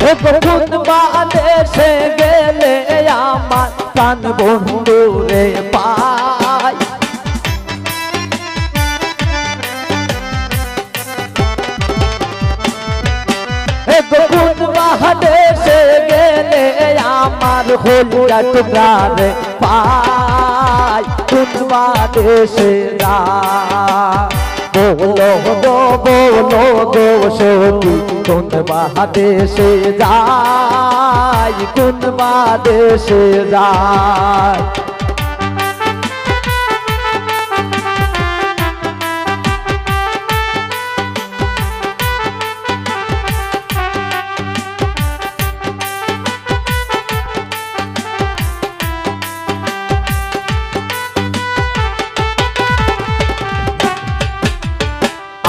কোন বাদেশে গেলে আমার প্রাণ বন্ধু রে পাই কোন বাদেশে গেলে আমার হলিয়া টুকরা রে পাই কোন বাদেশে যা बोलो गो सखी कोन बादेशे जाय कोन बादेशे जाय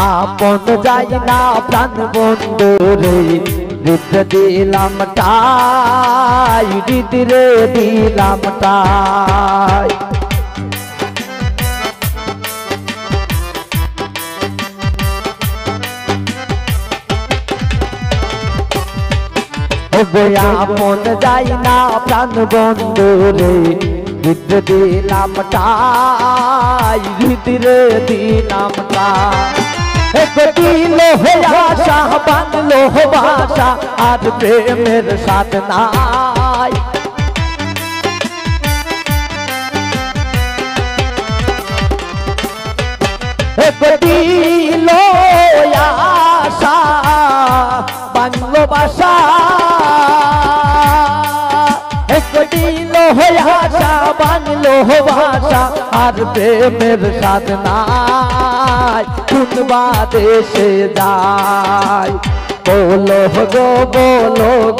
আপন যাই না প্রাণ বন্ধু রে হৃদ দিলাম টাই হৃদ রে দিলাম টাই আপন যাই না প্রাণ বন্ধু রে হৃদ দিলাম টাই হৃদ রে দিলাম টাই দিলো आशा बांधलो भाषा आज प्रेमेर साथ नाई दिलो आशा बांधलो भाषा दिलो आशा बांधलो भाषा आज प्रेमेर साथ नाई কোন বাদেশে যাই बोलो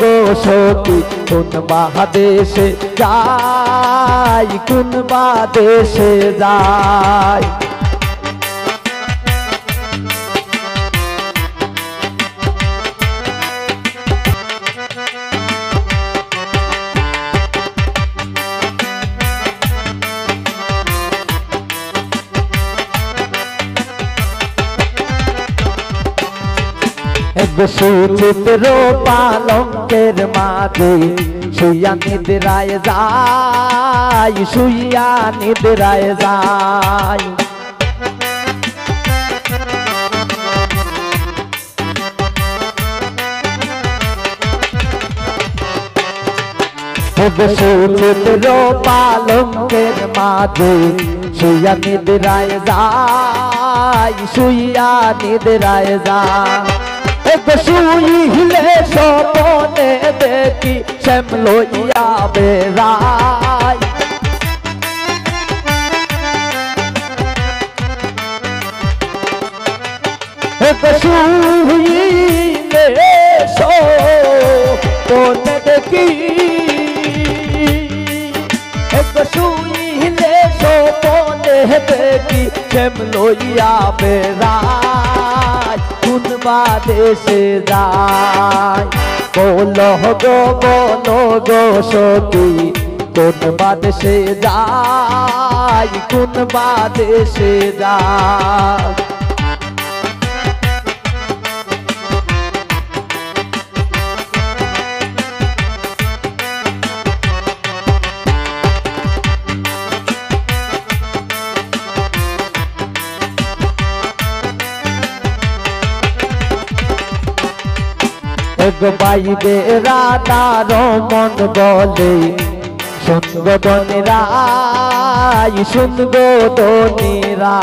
गो सखी कोन बादेशे जाय कोन बादेशे जाय सुचित्र पालंकेर माঝে শুইয়া নিদ্রায় যায় শুইয়া নিদ্রায় যায় सुचित्र पालंकेर माঝে শুইয়া নিদ্রায় যায় শুইয়া নিদ্রায় যায় শুইলে স্বপনে দেখি শ্যাম লইয়া বেড়াই শুইলে স্বপনে দেখি শুইলে স্বপনে দেখি শ্যাম লইয়া বেড়াই কোন বাদেশে যাই बोलो गो सखी कोन बादेशे जाय कोन बादेशे जाय বাইবে রাধার মন বলে শুনগো দনিরাই শুনগো দনিরা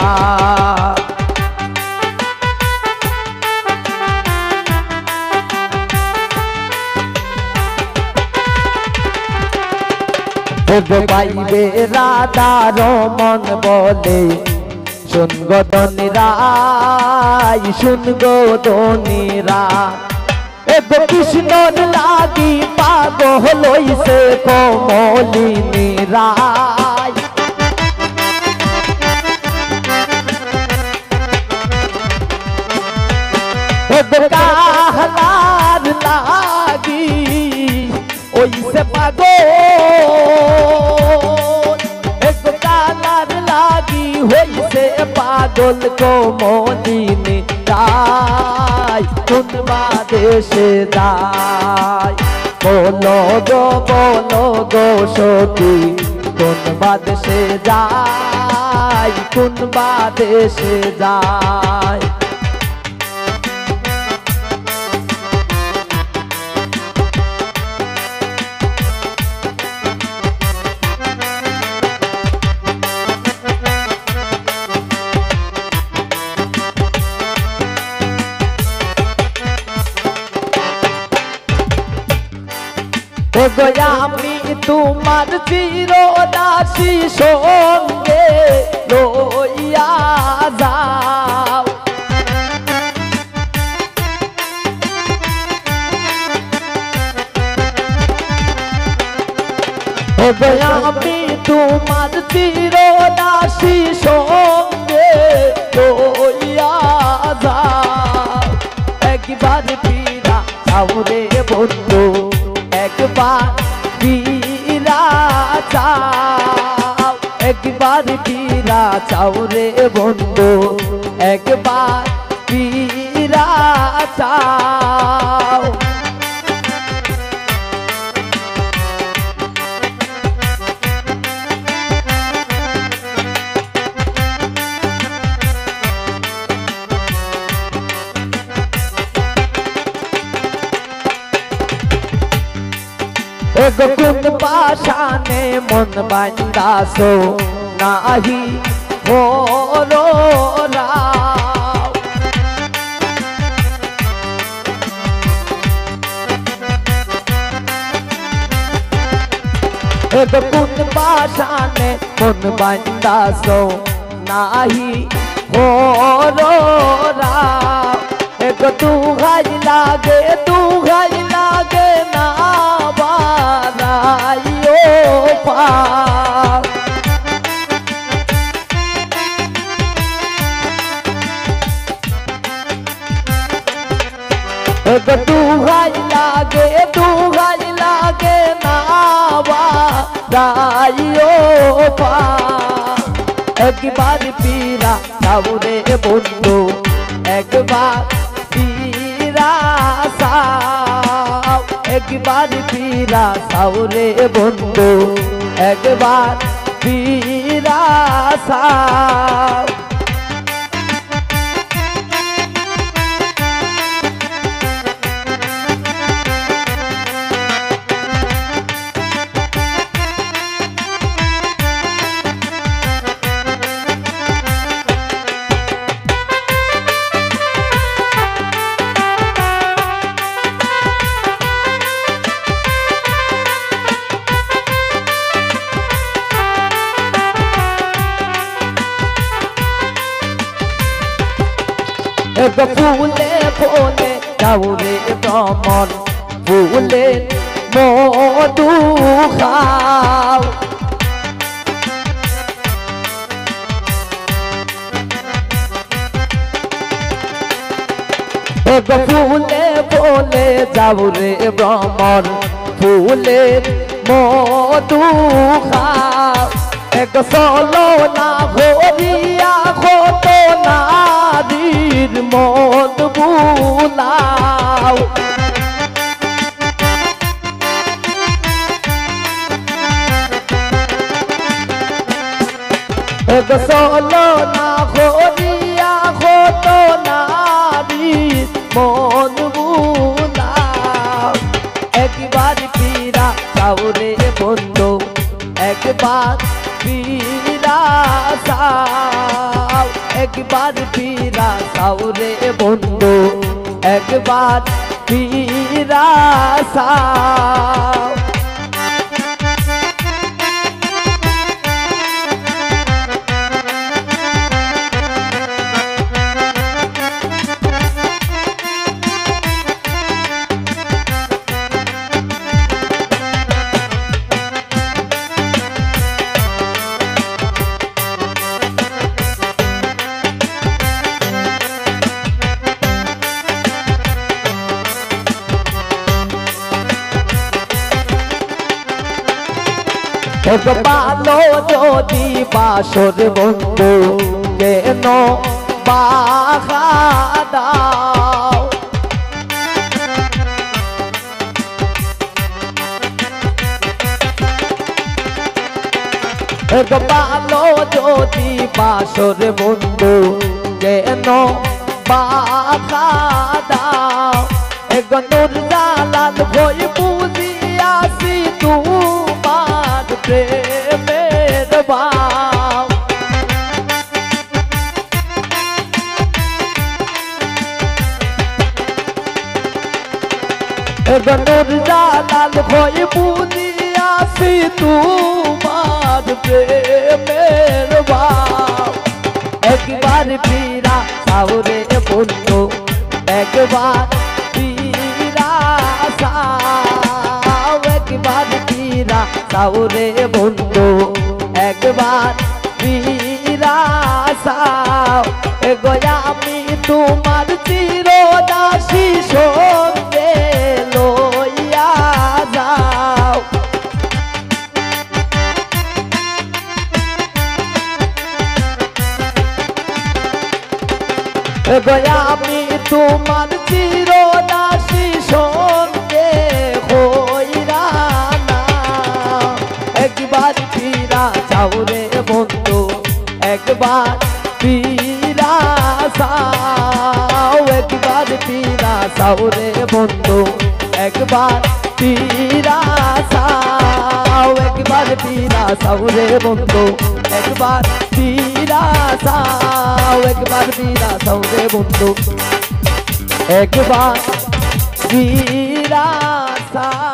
বাইবে রাধার মন বলে শুনগো দনিরাই শুনগো দনিরা কৃষ্ণর লাগি পাগল হইছে কমলিনী রায় কাহলার লাগি ওইছে পাগল কালার লাগি হইছে পাগল কমলিনী রায় কোন বাদেশে যায় বলো গো সখী কোন বাদেশে যায় কোন বাদেশে যায় আমি তোমার চিরদাসী সঙ্গে লইয়া যাও আমি তোমার চিরদাসী সঙ্গে লইয়া যাও একবার ফিরা যাও রে বন্ধু একবার ফিরা চাও একবার ফিরা চাও রে বন্ধু একবার ফিরা চাও কোন পাশানে মন বান্দাসো নাহি হলো রাও কোন পাশানে মন বান্দাসো নাহি হলো রাও দুহাই লাগে না বারাইও পার দুহাই লাগে না বারাইও পার একবার পীরা যাও রে বন্ধু একবার পীরা সাও একবার পীরা সাও রে বন্ধু একবার পীরা সাও ফুলে ফুলে যাও রে ভ্রমণ ফুলে মধু খাও ফুলে ফুলে যাও রে ভ্রমণ ফুলে মধু খাও এক চলো না হরিয়া কত নারীর মন বুলাও এক চলো না হরিয়া কত নারীর মন বুলাও একবার ফিরা যাও রে বন্ধু একবার ফিরা যাও একবার ফিরা যাও রে বন্ধু একবার ফিরা যাও ভালো যদি বাসর বন্ধু কেন বাহা দাও ভালো যদি বাসর বন্ধু কেন বাধা দাও নূর জালাল ভই বুঝিয়াছি তোমার প্রেমের ভাব নূর জালাল ভই বুঝিয়াছি তোমার প্রেমের ভাব একবার ফিরা সাউরে বন্ধু একবার ফিরা সাও একবার ফিরা সাউরে বন্ধু একবার ফিরা সাও এগোয়া আমি তোমার চিরদাসী সঙ্গে লইয়া যাও গয়া আমি তোমার চিরদাসী সঙ্গে হইরা না একবার ফিরা যাও রে বন্ধু একবার ফিরা যাও একবার ফিরা যাও রে বন্ধু একবার ফিরা যাও একবার ফিরা যাও রে বন্ধু একবার ফিরা যাও একবার ফিরা যাও রে বন্ধু একবার ফিরা যাও